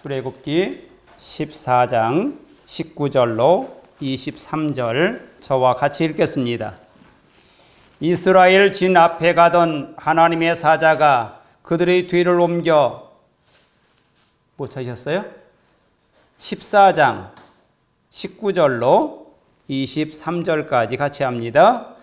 출애굽기 14장 19절로 23절 저와 같이 읽겠습니다. 이스라엘 진 앞에 가던 하나님의 사자가 그들의 뒤를 옮겨 못 찾으셨어요? 14장 19절로 23절까지 같이 합니다.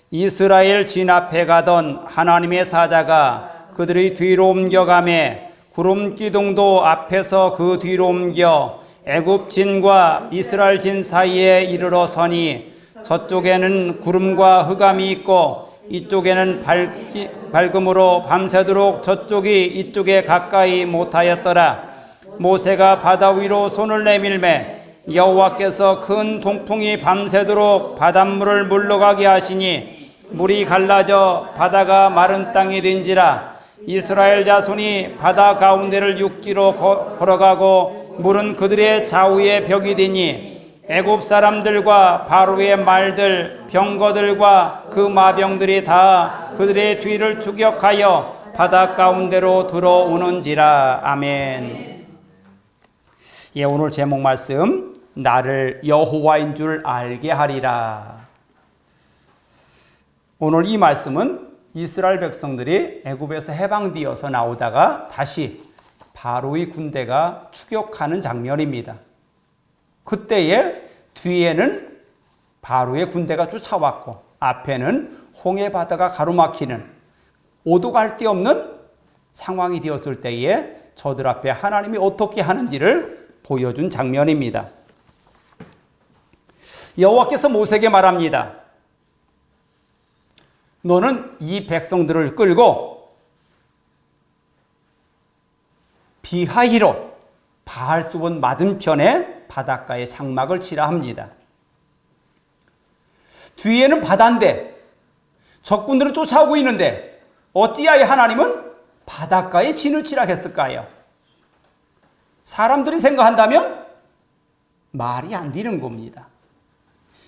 이스라엘 진 앞에 가던 하나님의 사자가 그들의 뒤로 옮겨가매 구름 기둥도 앞에서 그 뒤로 옮겨 애굽 진과 이스라엘 진 사이에 이르러 서니 저쪽에는 구름과 흑암이 있고 이쪽에는 밝음으로 밤새도록 저쪽이 이쪽에 가까이 못하였더라. 모세가 바다 위로 손을 내밀매 여호와께서 큰 동풍이 밤새도록 바닷물을 물러가게 하시니 물이 갈라져 바다가 마른 땅이 된지라. 이스라엘 자손이 바다 가운데를 육지로 걸어가고 물은 그들의 좌우에 벽이 되니 애굽 사람들과 바로의 말들 병거들과 그 마병들이 다 그들의 뒤를 추격하여 바다 가운데로 들어오는지라. 아멘. 예, 오늘 제목 말씀, 나를 여호와인 줄 알게 하리라. 오늘 이 말씀은 이스라엘 백성들이 애굽에서 해방되어서 나오다가 다시 바로의 군대가 추격하는 장면입니다. 그때에 뒤에는 바로의 군대가 쫓아왔고 앞에는 홍해 바다가 가로막히는 오도 갈 데 없는 상황이 되었을 때에 저들 앞에 하나님이 어떻게 하는지를 보여준 장면입니다. 여호와께서 모세에게 말합니다. 너는 이 백성들을 끌고 비하히롯 바알수본 맞은편에 바닷가에 장막을 치라 합니다. 뒤에는 바다인데 적군들은 쫓아오고 있는데 어찌하여 하나님은 바닷가에 진을 치라 했을까요? 사람들이 생각한다면 말이 안 되는 겁니다.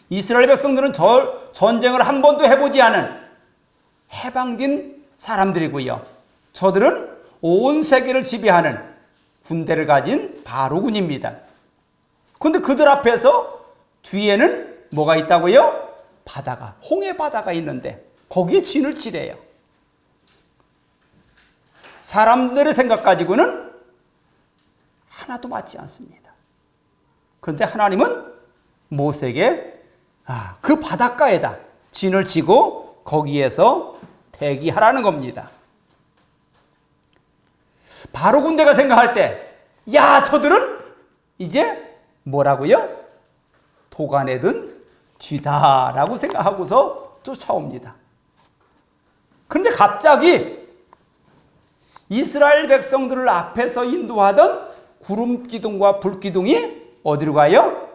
이스라엘 백성들은 전쟁을 한 번도 해보지 않은 해방된 사람들이고요. 저들은 온 세계를 지배하는 군대를 가진 바로군입니다. 그런데 그들 앞에서 뒤에는 뭐가 있다고요? 바다가, 홍해 바다가 있는데 거기에 진을 치래요. 사람들의 생각 가지고는 하나도 맞지 않습니다. 그런데 하나님은 모세에게 그 바닷가에다 진을 치고 거기에서 대기하라는 겁니다. 바로 군대가 생각할 때, 야, 저들은 이제 뭐라고요? 도간에 든 쥐다라고 생각하고서 쫓아옵니다. 그런데 갑자기 이스라엘 백성들을 앞에서 인도하던 구름 기둥과 불 기둥이 어디로 가요?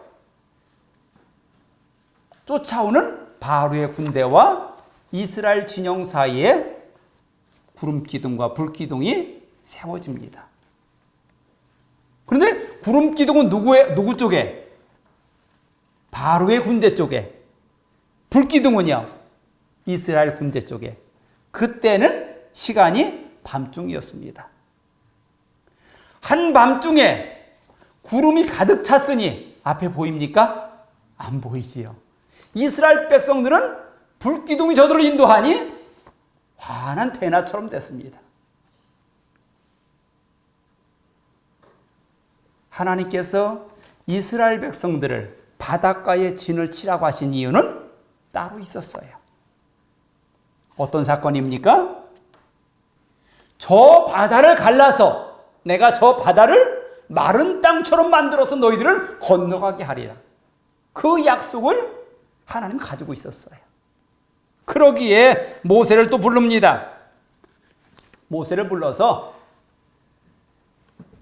쫓아오는 바로의 군대와 이스라엘 진영 사이에 구름 기둥과 불 기둥이 세워집니다. 그런데 구름 기둥은 누구 쪽에? 바로의 군대 쪽에. 불 기둥은요? 이스라엘 군대 쪽에. 그때는 시간이 밤중이었습니다. 한밤중에 구름이 가득 찼으니 앞에 보입니까? 안 보이지요. 이스라엘 백성들은 불기둥이 저들을 인도하니 환한 대낮처럼 됐습니다. 하나님께서 이스라엘 백성들을 바닷가에 진을 치라고 하신 이유는 따로 있었어요. 어떤 사건입니까? 저 바다를 갈라서 내가 저 바다를 마른 땅처럼 만들어서 너희들을 건너가게 하리라. 그 약속을 하나님 가지고 있었어요. 그러기에 모세를 또 부릅니다. 모세를 불러서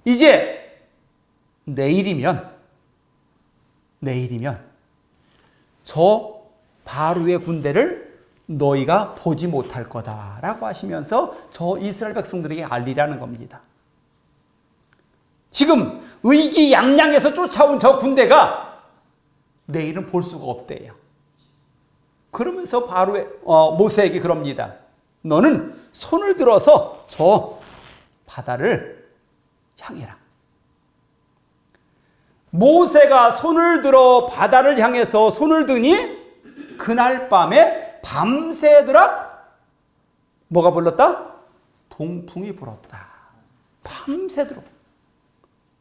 이제 내일이면 저 바로의 군대를 너희가 보지 못할 거다라고 하시면서 저 이스라엘 백성들에게 알리라는 겁니다. 지금 의기양양해서 쫓아온 저 군대가 내일은 볼 수가 없대요. 그러면서 모세에게 그럽니다. 너는 손을 들어서 저 바다를 향해라. 모세가 손을 들어 바다를 향해서 손을 드니 그날 밤에 밤새도록 뭐가 불렀다? 동풍이 불었다. 밤새도록,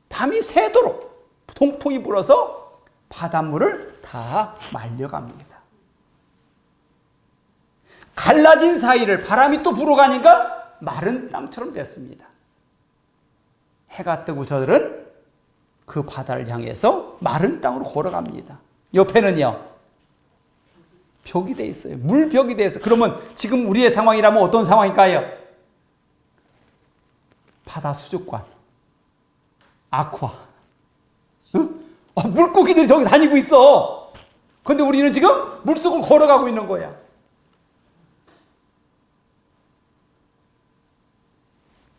밤이 새도록 동풍이 불어서 바닷물을 다 말려갑니다. 갈라진 사이를 바람이 또 불어가니까 마른 땅처럼 됐습니다. 해가 뜨고 저들은 그 바다를 향해서 마른 땅으로 걸어갑니다. 옆에는요, 벽이 돼 있어요. 물벽이 돼 있어요. 그러면 지금 우리의 상황이라면 어떤 상황일까요? 바다 수족관, 아쿠아, 응? 물고기들이 저기 다니고 있어. 그런데 우리는 지금 물속을 걸어가고 있는 거야.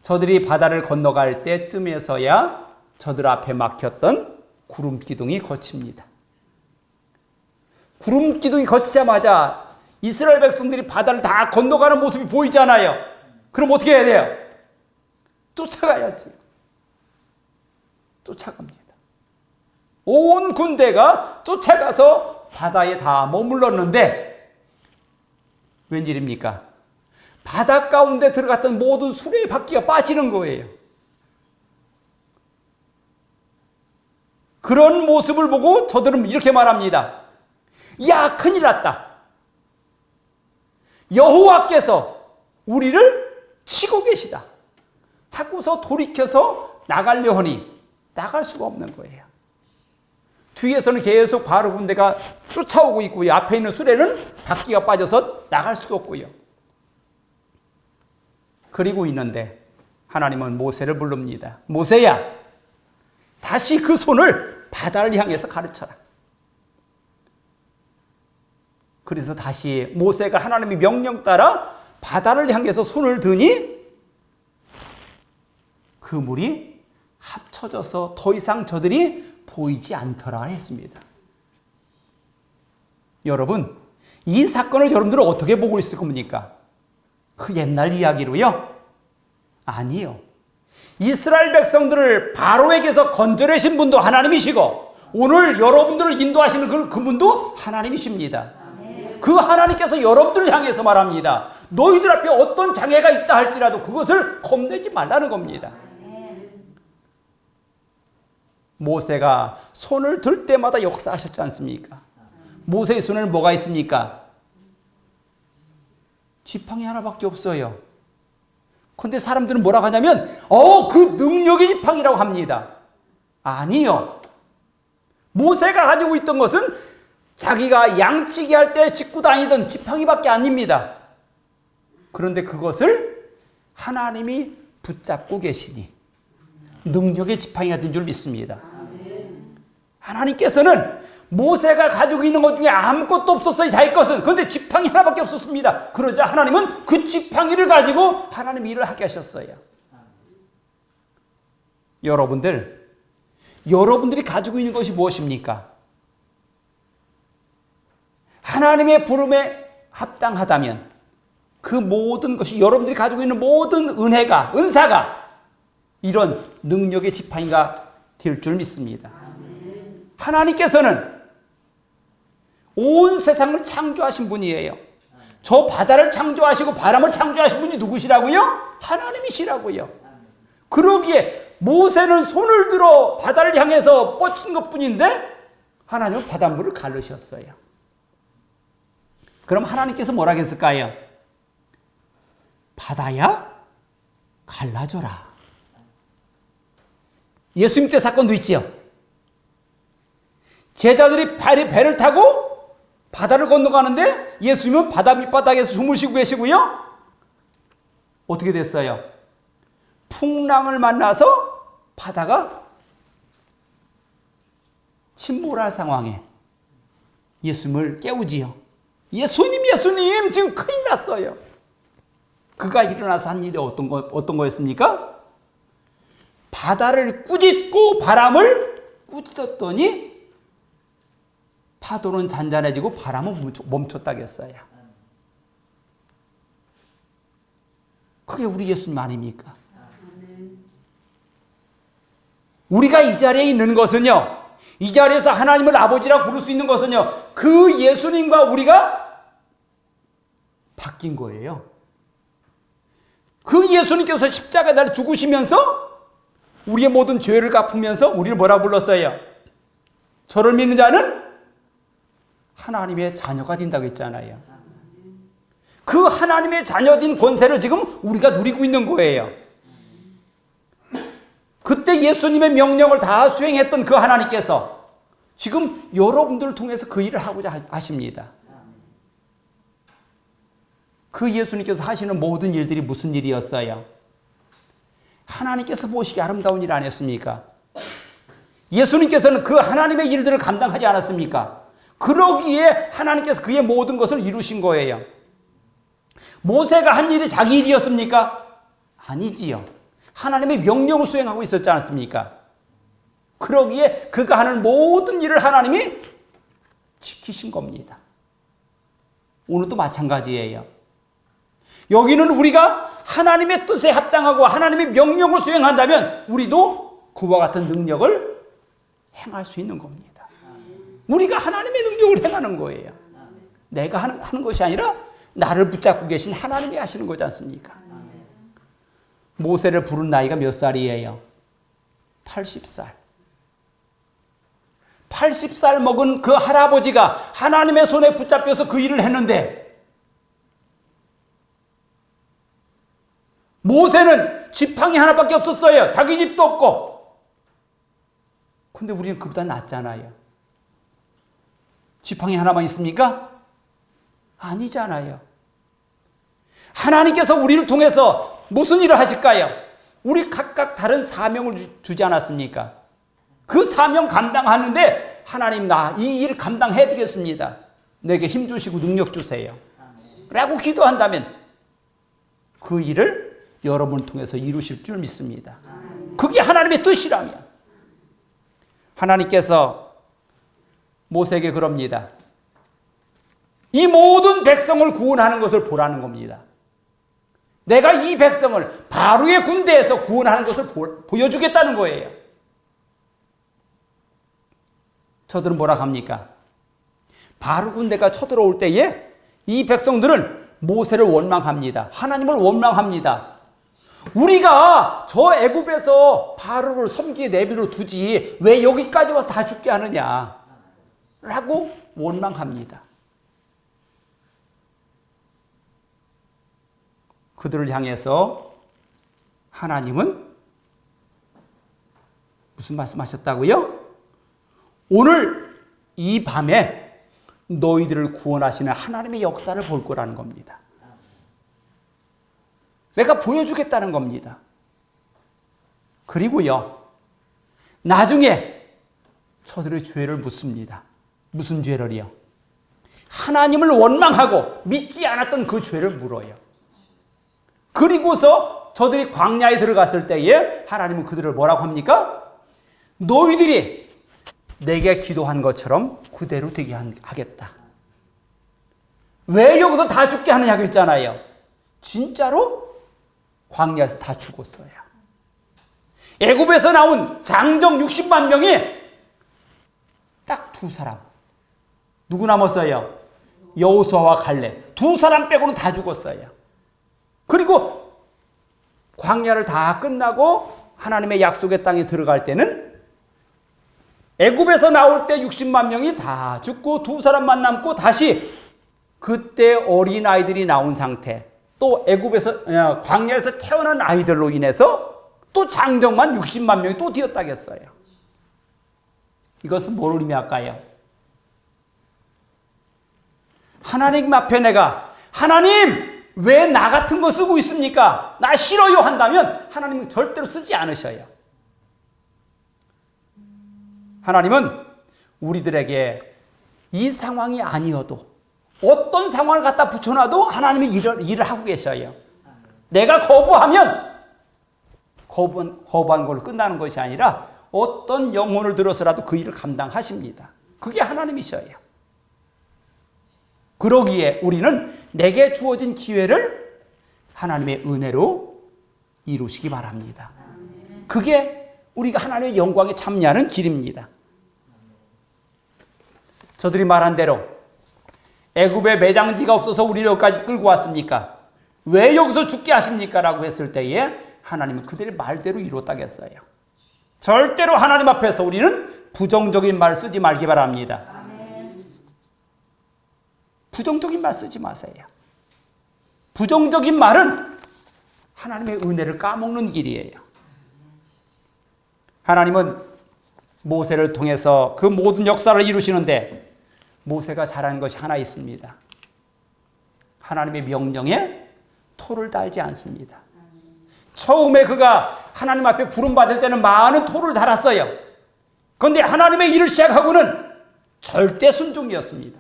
저들이 바다를 건너갈 때쯤에서야 저들 앞에 막혔던 구름 기둥이 거칩니다. 구름 기둥이 거치자마자 이스라엘 백성들이 바다를 다 건너가는 모습이 보이잖아요. 그럼 어떻게 해야 돼요? 쫓아가야지. 쫓아갑니다. 온 군대가 쫓아가서 바다에 다 머물렀는데 웬일입니까? 바다 가운데 들어갔던 모든 수레의 바퀴가 빠지는 거예요. 그런 모습을 보고 저들은 이렇게 말합니다. 야, 큰일 났다. 여호와께서 우리를 치고 계시다. 하고서 돌이켜서 나가려 하니 나갈 수가 없는 거예요. 뒤에서는 계속 바로 군대가 쫓아오고 있고요. 앞에 있는 수레는 바퀴가 빠져서 나갈 수도 없고요. 그리고 있는데 하나님은 모세를 부릅니다. 모세야, 다시 그 손을 바다를 향해서 가르쳐라. 그래서 다시 모세가 하나님의 명령 따라 바다를 향해서 손을 드니 그 물이 합쳐져서 더 이상 저들이 보이지 않더라 했습니다. 여러분, 이 사건을 여러분들은 어떻게 보고 있을 겁니까? 그 옛날 이야기로요? 아니요. 이스라엘 백성들을 바로에게서 건져내신 분도 하나님이시고 오늘 여러분들을 인도하시는 그분도 하나님이십니다. 그 하나님께서 여러분들을 향해서 말합니다. 너희들 앞에 어떤 장애가 있다 할지라도 그것을 겁내지 말라는 겁니다. 모세가 손을 들 때마다 역사하셨지 않습니까? 모세의 손에는 뭐가 있습니까? 지팡이 하나밖에 없어요. 그런데 사람들은 뭐라고 하냐면 그 능력의 지팡이라고 합니다. 아니요. 모세가 가지고 있던 것은 자기가 양치기 할 때 짚고 다니던 지팡이밖에 아닙니다. 그런데 그것을 하나님이 붙잡고 계시니 능력의 지팡이가 된 줄 믿습니다. 하나님께서는 모세가 가지고 있는 것 중에 아무것도 없었어요. 자기 것은. 그런데 지팡이 하나밖에 없었습니다. 그러자 하나님은 그 지팡이를 가지고 하나님 일을 하게 하셨어요. 여러분들이 가지고 있는 것이 무엇입니까? 하나님의 부름에 합당하다면 그 모든 것이 여러분들이 가지고 있는 모든 은사가 이런 능력의 지팡이가 될 줄 믿습니다. 하나님께서는 온 세상을 창조하신 분이에요. 저 바다를 창조하시고 바람을 창조하신 분이 누구시라고요? 하나님이시라고요. 그러기에 모세는 손을 들어 바다를 향해서 뻗친 것뿐인데 하나님은 바닷물을 가르셨어요. 그럼 하나님께서 뭐라고 했을까요? 바다야 갈라져라. 예수님 때 사건도 있지요. 제자들이 배를 타고 바다를 건너가는데 예수님은 바다 밑바닥에서 주무시고 계시고요. 어떻게 됐어요? 풍랑을 만나서 바다가 침몰할 상황에 예수님을 깨우지요. 예수님 지금 큰일 났어요. 그가 일어나서 한 일이 어떤 거였습니까? 바다를 꾸짖고 바람을 꾸짖었더니 파도는 잔잔해지고 바람은 멈췄다겠어요. 그게 우리 예수님 아닙니까? 우리가 이 자리에 있는 것은요, 이 자리에서 하나님을 아버지라고 부를 수 있는 것은요, 그 예수님과 우리가 바뀐 거예요. 그 예수님께서 십자가에 달려 죽으시면서 우리의 모든 죄를 갚으면서 우리를 뭐라 불렀어요? 저를 믿는 자는 하나님의 자녀가 된다고 했잖아요. 그 하나님의 자녀된 권세를 지금 우리가 누리고 있는 거예요. 그때 예수님의 명령을 다 수행했던 그 하나님께서 지금 여러분들을 통해서 그 일을 하고자 하십니다. 그 예수님께서 하시는 모든 일들이 무슨 일이었어요? 하나님께서 보시기에 아름다운 일 아니었습니까? 예수님께서는 그 하나님의 일들을 감당하지 않았습니까? 그러기에 하나님께서 그의 모든 것을 이루신 거예요. 모세가 한 일이 자기 일이었습니까? 아니지요. 하나님의 명령을 수행하고 있었지 않습니까? 그러기에 그가 하는 모든 일을 하나님이 지키신 겁니다. 오늘도 마찬가지예요. 여기는 우리가 하나님의 뜻에 합당하고 하나님의 명령을 수행한다면 우리도 그와 같은 능력을 행할 수 있는 겁니다. 우리가 하나님의 능력을 행하는 거예요. 내가 하는 것이 아니라 나를 붙잡고 계신 하나님이 하시는 거지 않습니까? 모세를 부른 나이가 몇 살이에요? 80살. 80살 먹은 그 할아버지가 하나님의 손에 붙잡혀서 그 일을 했는데 모세는 지팡이 하나밖에 없었어요. 자기 집도 없고. 근데 우리는 그보다 낫잖아요. 지팡이 하나만 있습니까? 아니잖아요. 하나님께서 우리를 통해서 무슨 일을 하실까요? 우리 각각 다른 사명을 주지 않았습니까? 그 사명 감당하는데 하나님 나 이 일 감당해야 되겠습니다. 내게 힘 주시고 능력 주세요. 라고 기도한다면 그 일을 여러분을 통해서 이루실 줄 믿습니다. 그게 하나님의 뜻이라면. 하나님께서 모세에게 그럽니다. 이 모든 백성을 구원하는 것을 보라는 겁니다. 내가 이 백성을 바로의 군대에서 구원하는 것을 보여주겠다는 거예요. 저들은 뭐라 합니까? 바로 군대가 쳐들어올 때에 이 백성들은 모세를 원망합니다. 하나님을 원망합니다. 우리가 저 애굽에서 바로를 섬기게 내비로 두지 왜 여기까지 와서 다 죽게 하느냐 라고 원망합니다. 그들을 향해서 하나님은 무슨 말씀하셨다고요? 오늘 이 밤에 너희들을 구원하시는 하나님의 역사를 볼 거라는 겁니다. 내가 보여주겠다는 겁니다. 그리고요, 나중에 저들의 죄를 묻습니다. 무슨 죄를요? 하나님을 원망하고 믿지 않았던 그 죄를 물어요. 그리고서 저들이 광야에 들어갔을 때에 하나님은 그들을 뭐라고 합니까? 너희들이 내게 기도한 것처럼 그대로 되게 하겠다. 왜 여기서 다 죽게 하느냐고 했잖아요. 진짜로 광야에서 다 죽었어요. 애굽에서 나온 장정 60만 명이 딱 두 사람. 누구 남았어요? 여호수아와 갈렙. 두 사람 빼고는 다 죽었어요. 그리고 광야를 다 끝나고 하나님의 약속의 땅에 들어갈 때는 애굽에서 나올 때 60만 명이 다 죽고 두 사람만 남고 다시 그때 어린아이들이 나온 상태. 또 애굽에서 광야에서 태어난 아이들로 인해서 또 장정만 60만 명이 또 되었다겠어요. 이것은 뭘 의미할까요? 하나님 앞에 내가 하나님 왜 나 같은 거 쓰고 있습니까? 나 싫어요 한다면 하나님은 절대로 쓰지 않으셔요. 하나님은 우리들에게 이 상황이 아니어도 어떤 상황을 갖다 붙여놔도 하나님이 일을 하고 계셔요. 내가 거부하면 거부한 걸로 끝나는 것이 아니라 어떤 영혼을 들어서라도 그 일을 감당하십니다. 그게 하나님이셔요. 그러기에 우리는 내게 주어진 기회를 하나님의 은혜로 이루시기 바랍니다. 그게 우리가 하나님의 영광에 참여하는 길입니다. 저들이 말한 대로 애굽에 매장지가 없어서 우리를 여기까지 끌고 왔습니까? 왜 여기서 죽게 하십니까? 라고 했을 때에 하나님은 그들의 말대로 이뤘다겠어요. 절대로 하나님 앞에서 우리는 부정적인 말 쓰지 말기 바랍니다. 부정적인 말 쓰지 마세요. 부정적인 말은 하나님의 은혜를 까먹는 길이에요. 하나님은 모세를 통해서 그 모든 역사를 이루시는데 모세가 잘한 것이 하나 있습니다. 하나님의 명령에 토를 달지 않습니다. 처음에 그가 하나님 앞에 부름받을 때는 많은 토를 달았어요. 그런데 하나님의 일을 시작하고는 절대 순종이었습니다.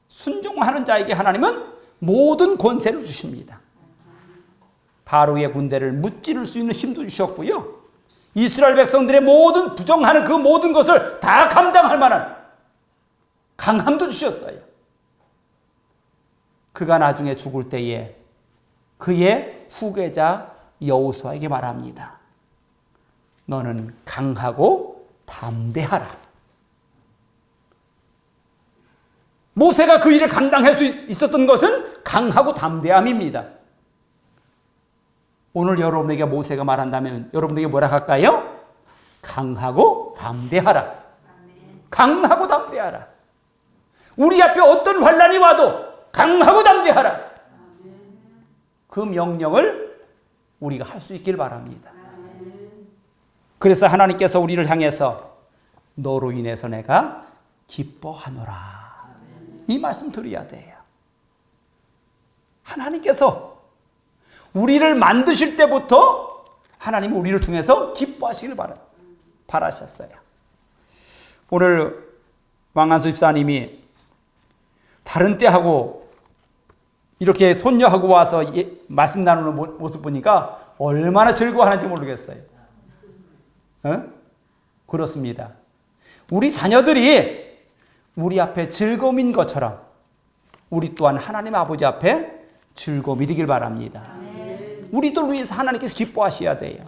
순종하는 자에게 하나님은 모든 권세를 주십니다. 바로의 군대를 무찌를 수 있는 힘도 주셨고요. 이스라엘 백성들의 모든 부정하는 그 모든 것을 다 감당할 만한 강함도 주셨어요. 그가 나중에 죽을 때에 그의 후계자 여호수아에게 말합니다. 너는 강하고 담대하라. 모세가 그 일을 감당할 수 있었던 것은 강하고 담대함입니다. 오늘 여러분에게 모세가 말한다면 여러분에게 뭐라 할까요? 강하고 담대하라. 강하고 담대하라. 우리 앞에 어떤 환난이 와도 강하고 담대하라. 그 명령을 우리가 할 수 있길 바랍니다. 그래서 하나님께서 우리를 향해서 너로 인해서 내가 기뻐하노라. 이 말씀 드려야 돼요. 하나님께서 우리를 만드실 때부터 하나님은 우리를 통해서 기뻐하시길 바라셨어요. 오늘 왕한수 집사님이 다른 때하고 이렇게 손녀하고 와서 말씀 나누는 모습 보니까 얼마나 즐거워하는지 모르겠어요. 그렇습니다. 우리 자녀들이 우리 앞에 즐거움인 것처럼 우리 또한 하나님 아버지 앞에 즐거움이 되길 바랍니다. 우리들 위해서 하나님께서 기뻐하셔야 돼요.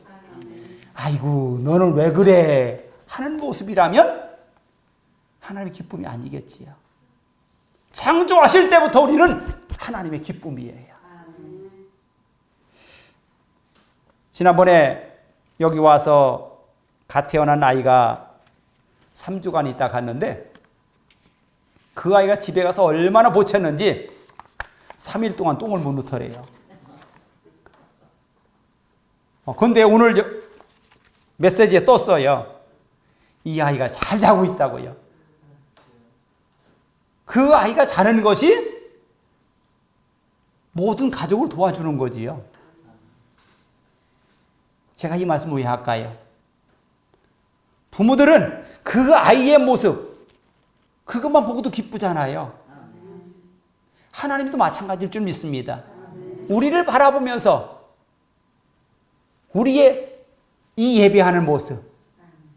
아이고 너는 왜 그래 하는 모습이라면 하나님의 기쁨이 아니겠지요. 창조하실 때부터 우리는 하나님의 기쁨이에요. 지난번에 여기 와서 갓 태어난 아이가 3주간 있다 갔는데 그 아이가 집에 가서 얼마나 보챘는지 3일 동안 똥을 못 누더래요. 근데 오늘 메시지에 떴어요. 이 아이가 잘 자고 있다고요. 그 아이가 자는 것이 모든 가족을 도와주는 거지요. 제가 이 말씀을 왜 할까요? 부모들은 그 아이의 모습 그것만 보고도 기쁘잖아요. 하나님도 마찬가지일 줄 믿습니다. 우리를 바라보면서 우리의 이 예배하는 모습,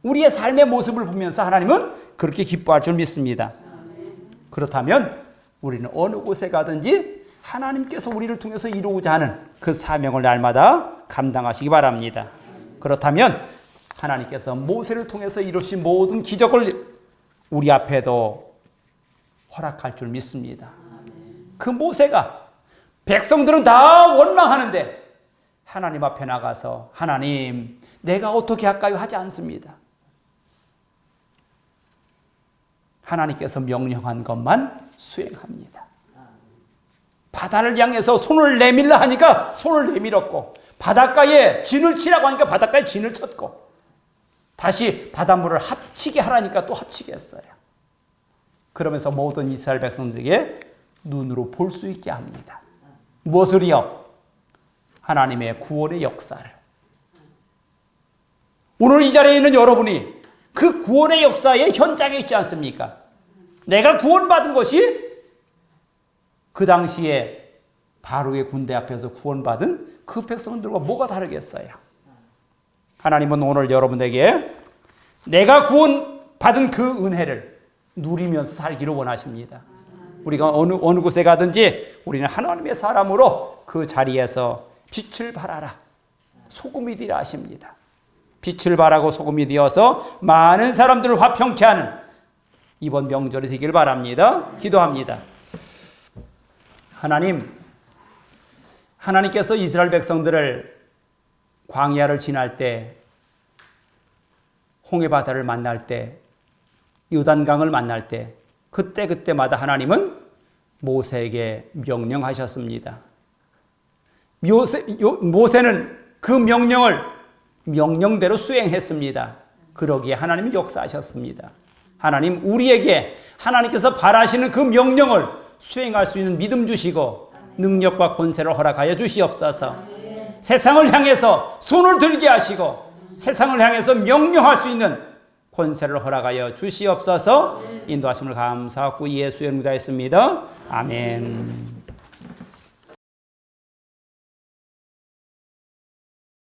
우리의 삶의 모습을 보면서 하나님은 그렇게 기뻐할 줄 믿습니다. 그렇다면 우리는 어느 곳에 가든지 하나님께서 우리를 통해서 이루고자 하는 그 사명을 날마다 감당하시기 바랍니다. 그렇다면 하나님께서 모세를 통해서 이루신 모든 기적을 우리 앞에도 허락할 줄 믿습니다. 그 모세가 백성들은 다 원망하는데 하나님 앞에 나가서 하나님 내가 어떻게 할까요? 하지 않습니다. 하나님께서 명령한 것만 수행합니다. 바다를 향해서 손을 내밀라 하니까 손을 내밀었고 바닷가에 진을 치라고 하니까 바닷가에 진을 쳤고 다시 바닷물을 합치게 하라니까 또 합치게 했어요. 그러면서 모든 이스라엘 백성들에게 눈으로 볼 수 있게 합니다. 무엇을요? 하나님의 구원의 역사를. 오늘 이 자리에 있는 여러분이 그 구원의 역사의 현장에 있지 않습니까? 내가 구원받은 것이 그 당시에 바로의 군대 앞에서 구원받은 그 백성들과 뭐가 다르겠어요? 하나님은 오늘 여러분에게 내가 구원받은 그 은혜를 누리면서 살기를 원하십니다. 우리가 어느 곳에 가든지 우리는 하나님의 사람으로 그 자리에서 빛을 발하라. 소금이 되라 하십니다. 빛을 발하고 소금이 되어서 많은 사람들을 화평케 하는 이번 명절이 되길 바랍니다. 기도합니다. 하나님께서 이스라엘 백성들을 광야를 지날 때, 홍해바다를 만날 때, 요단강을 만날 때, 그때마다 하나님은 모세에게 명령하셨습니다. 모세는 그 명령을 명령대로 수행했습니다. 그러기에 하나님이 역사하셨습니다. 하나님, 우리에게 하나님께서 바라시는 그 명령을 수행할 수 있는 믿음 주시고 능력과 권세를 허락하여 주시옵소서. 세상을 향해서 손을 들게 하시고 세상을 향해서 명령할 수 있는 권세를 허락하여 주시옵소서. 인도하심을 감사하고 예수의 이름으로 기도했습니다. 아멘.